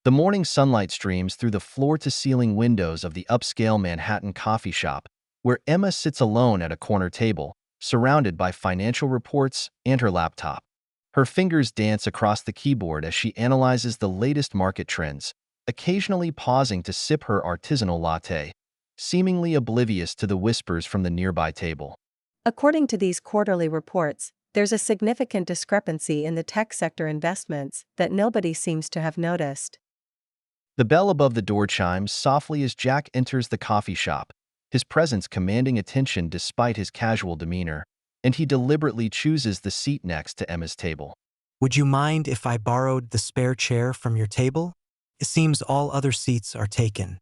The morning sunlight streams through the floor-to-ceiling windows of the upscale Manhattan coffee shop, where Emma sits alone at a corner table, surrounded by financial reports and her laptop. Her fingers dance across the keyboard as she analyzes the latest market trends, occasionally pausing to sip her artisanal latte, seemingly oblivious to the whispers from the nearby table. According to these quarterly reports, there's a significant discrepancy in the tech sector investments that nobody seems to have noticed. The bell above the door chimes softly as Jack enters the coffee shop, his presence commanding attention despite his casual demeanor, and he deliberately chooses the seat next to Emma's table. Would you mind if I borrowed the spare chair from your table? It seems all other seats are taken.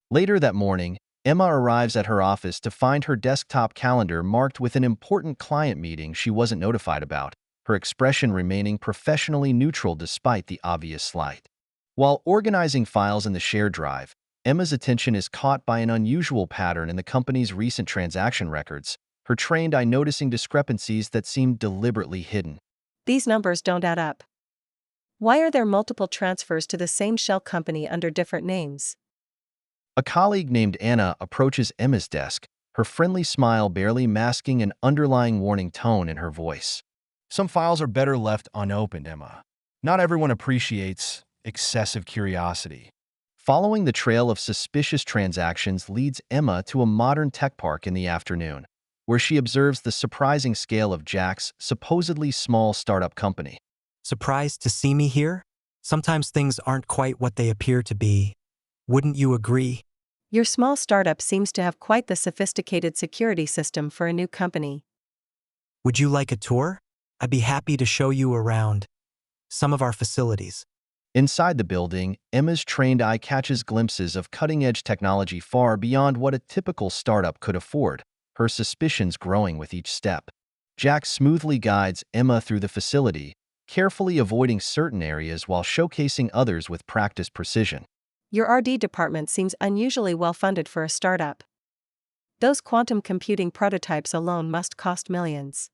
Later that morning, Emma arrives at her office to find her desktop calendar marked with an important client meeting she wasn't notified about, her expression remaining professionally neutral despite the obvious slight. While organizing files in the shared drive, Emma's attention is caught by an unusual pattern in the company's recent transaction records, her trained eye noticing discrepancies that seem deliberately hidden. These numbers don't add up. Why are there multiple transfers to the same shell company under different names? A colleague named Anna approaches Emma's desk, her friendly smile barely masking an underlying warning tone in her voice. Some files are better left unopened, Emma. Not everyone appreciates excessive curiosity. Following the trail of suspicious transactions leads Emma to a modern tech park in the afternoon, where she observes the surprising scale of Jack's supposedly small startup company. Surprised to see me here? Sometimes things aren't quite what they appear to be. Wouldn't you agree? Your small startup seems to have quite the sophisticated security system for a new company. Would you like a tour? I'd be happy to show you around some of our facilities. Inside the building, Emma's trained eye catches glimpses of cutting-edge technology far beyond what a typical startup could afford, her suspicions growing with each step. Jack smoothly guides Emma through the facility, carefully avoiding certain areas while showcasing others with practiced precision. Your R&D department seems unusually well-funded for a startup. Those quantum computing prototypes alone must cost millions.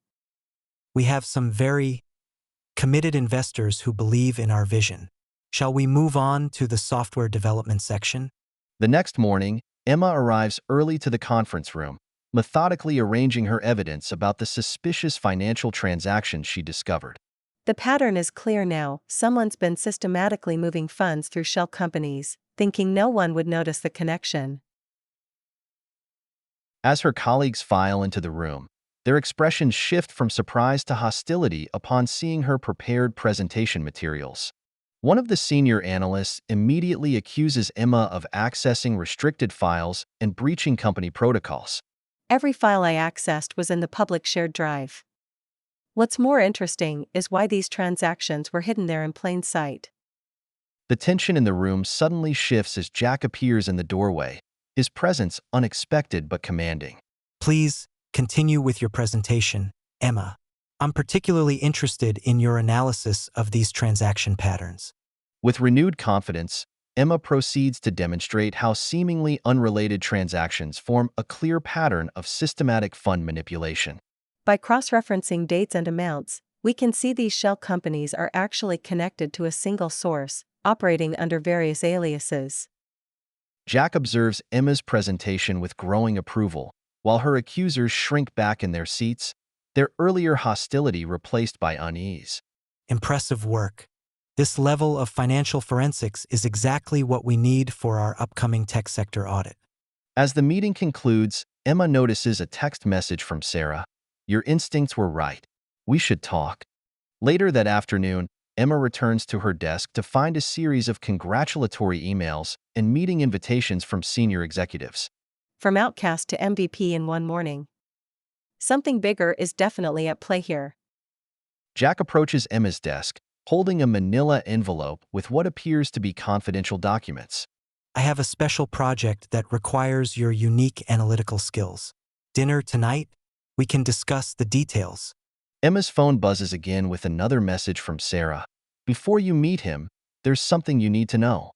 We have some very committed investors who believe in our vision. Shall we move on to the software development section? The next morning, Emma arrives early to the conference room, methodically arranging her evidence about the suspicious financial transactions she discovered. The pattern is clear now. Someone's been systematically moving funds through shell companies, thinking no one would notice the connection. As her colleagues file into the room, their expressions shift from surprise to hostility upon seeing her prepared presentation materials. One of the senior analysts immediately accuses Emma of accessing restricted files and breaching company protocols. Every file I accessed was in the public shared drive. What's more interesting is why these transactions were hidden there in plain sight. The tension in the room suddenly shifts as Jack appears in the doorway, his presence unexpected but commanding. Please continue with your presentation, Emma. I'm particularly interested in your analysis of these transaction patterns. With renewed confidence, Emma proceeds to demonstrate how seemingly unrelated transactions form a clear pattern of systematic fund manipulation. By cross-referencing dates and amounts, we can see these shell companies are actually connected to a single source, operating under various aliases. Jack observes Emma's presentation with growing approval, while her accusers shrink back in their seats, their earlier hostility replaced by unease. Impressive work. This level of financial forensics is exactly what we need for our upcoming tech sector audit. As the meeting concludes, Emma notices a text message from Sarah. Your instincts were right. We should talk. Later that afternoon, Emma returns to her desk to find a series of congratulatory emails and meeting invitations from senior executives. From outcast to MVP in one morning. Something bigger is definitely at play here. Jack approaches Emma's desk, holding a manila envelope with what appears to be confidential documents. I have a special project that requires your unique analytical skills. Dinner tonight? We can discuss the details. Emma's phone buzzes again with another message from Sarah. Before you meet him, there's something you need to know.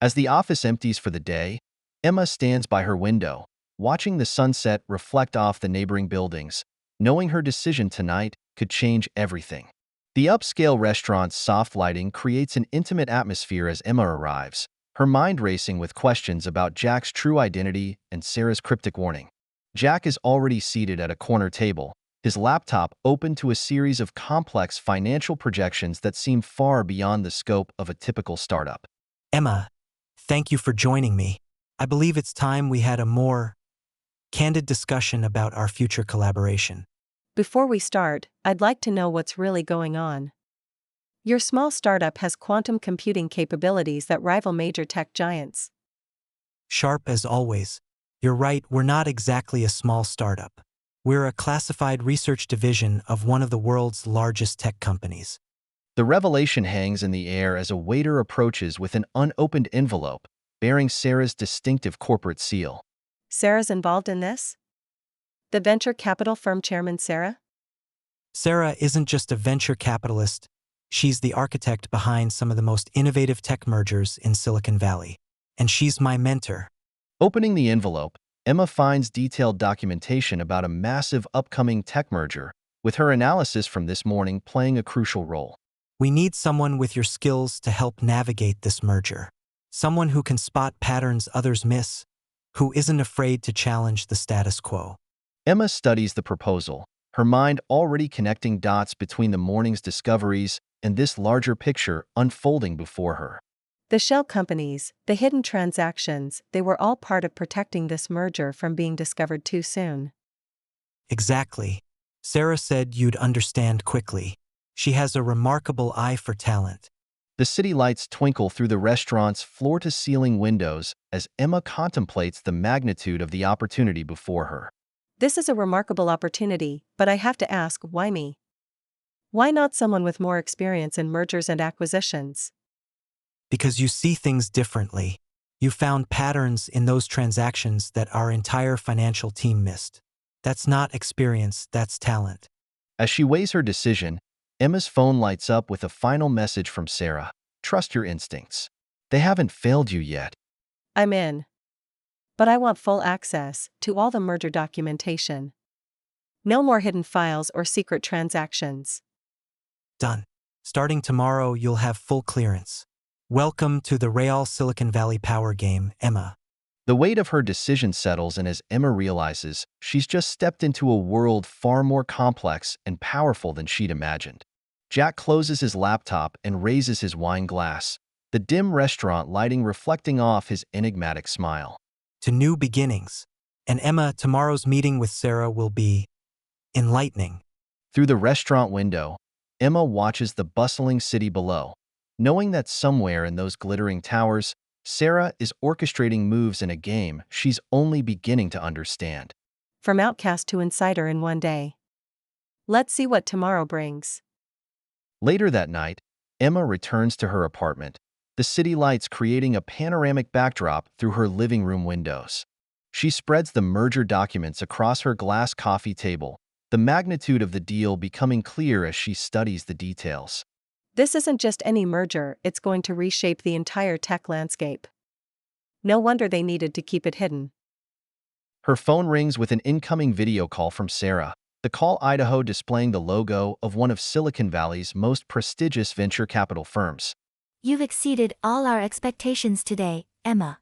As the office empties for the day, Emma stands by her window, watching the sunset reflect off the neighboring buildings, knowing her decision tonight could change everything. The upscale restaurant's soft lighting creates an intimate atmosphere as Emma arrives, her mind racing with questions about Jack's true identity and Sarah's cryptic warning. Jack is already seated at a corner table, his laptop open to a series of complex financial projections that seem far beyond the scope of a typical startup. Emma, thank you for joining me. I believe it's time we had a more candid discussion about our future collaboration. Before we start, I'd like to know what's really going on. Your small startup has quantum computing capabilities that rival major tech giants. Sharp as always. You're right, we're not exactly a small startup. We're a classified research division of one of the world's largest tech companies. The revelation hangs in the air as a waiter approaches with an unopened envelope bearing Sarah's distinctive corporate seal. Sarah's involved in this? The venture capital firm chairman Sarah? Sarah isn't just a venture capitalist, she's the architect behind some of the most innovative tech mergers in Silicon Valley. And she's my mentor. Opening the envelope, Emma finds detailed documentation about a massive upcoming tech merger, with her analysis from this morning playing a crucial role. We need someone with your skills to help navigate this merger. Someone who can spot patterns others miss, who isn't afraid to challenge the status quo. Emma studies the proposal, her mind already connecting dots between the morning's discoveries and this larger picture unfolding before her. The shell companies, the hidden transactions, they were all part of protecting this merger from being discovered too soon. Exactly. Sarah said you'd understand quickly. She has a remarkable eye for talent. The city lights twinkle through the restaurant's floor-to-ceiling windows as Emma contemplates the magnitude of the opportunity before her. This is a remarkable opportunity, but I have to ask, why me? Why not someone with more experience in mergers and acquisitions? Because you see things differently. You found patterns in those transactions that our entire financial team missed. That's not experience, that's talent. As she weighs her decision, Emma's phone lights up with a final message from Sarah. Trust your instincts. They haven't failed you yet. I'm in. But I want full access to all the merger documentation. No more hidden files or secret transactions. Done. Starting tomorrow, you'll have full clearance. Welcome to the Real Silicon Valley power game, Emma. The weight of her decision settles, and as Emma realizes, she's just stepped into a world far more complex and powerful than she'd imagined. Jack closes his laptop and raises his wine glass, the dim restaurant lighting reflecting off his enigmatic smile. To new beginnings. And Emma, tomorrow's meeting with Sarah will be enlightening. Through the restaurant window, Emma watches the bustling city below, knowing that somewhere in those glittering towers, Sarah is orchestrating moves in a game she's only beginning to understand. From outcast to insider in one day. Let's see what tomorrow brings. Later that night, Emma returns to her apartment, the city lights creating a panoramic backdrop through her living room windows. She spreads the merger documents across her glass coffee table, the magnitude of the deal becoming clear as she studies the details. This isn't just any merger, it's going to reshape the entire tech landscape. No wonder they needed to keep it hidden. Her phone rings with an incoming video call from Sarah, the call Idaho displaying the logo of one of Silicon Valley's most prestigious venture capital firms. You've exceeded all our expectations today, Emma.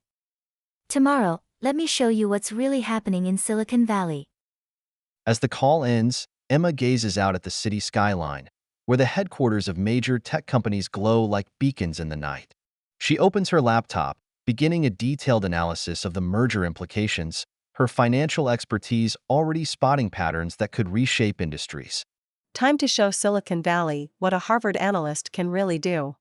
Tomorrow, let me show you what's really happening in Silicon Valley. As the call ends, Emma gazes out at the city skyline, where the headquarters of major tech companies glow like beacons in the night. She opens her laptop, beginning a detailed analysis of the merger implications, her financial expertise already spotting patterns that could reshape industries. Time to show Silicon Valley what a Harvard analyst can really do.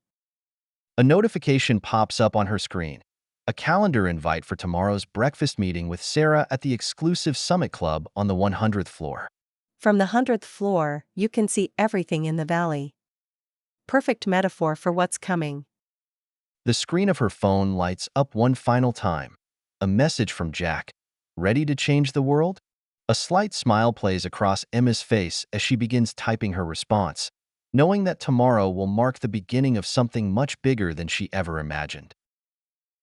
A notification pops up on her screen, a calendar invite for tomorrow's breakfast meeting with Sarah at the exclusive Summit Club on the 100th floor. From the 100th floor, you can see everything in the valley. Perfect metaphor for what's coming. The screen of her phone lights up one final time. A message from Jack. Ready to change the world? A slight smile plays across Emma's face as she begins typing her response, knowing that tomorrow will mark the beginning of something much bigger than she ever imagined.